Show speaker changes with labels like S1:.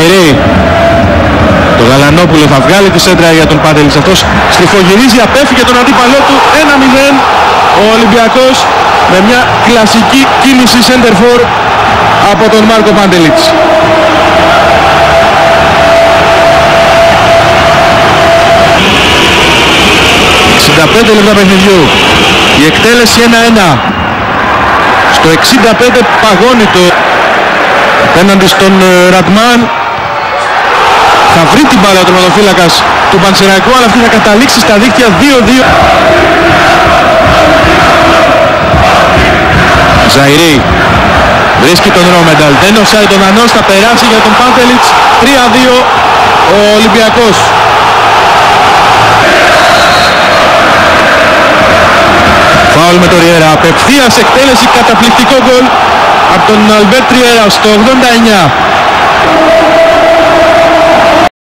S1: Ζαϊρέι. Το Γαλανόπουλο θα βγάλει τη σέντρα για τον Παντελίτς. Αυτός στριφογυρίζει, απέφυγε τον αντίπαλό του. 1-0. Ο Ολυμπιακός με μια κλασική κίνηση center for από τον Μάρκο Παντελίτς. 65 λεπτά παιχνιδιού. Η εκτέλεση 1-1. Στο 65 παγώνει το απέναντι στον Ραντμάν. Θα βρει την μπάλα ο τερματοφύλακας του Πανσεραϊκού, αλλά αυτή θα καταλήξει στα δίκτυα 2-2. Ζαϊρή βρίσκει τον Ρόμενταλ. Δεν offside τον Ανός, θα περάσει για τον Παντελίτς. 3-2 ο Ολυμπιακός. Φάουλ με το Ριέρα. Απευθείας εκτέλεση, καταπληκτικό γκολ από τον Αλμπέρτ Ριέρα στο 89.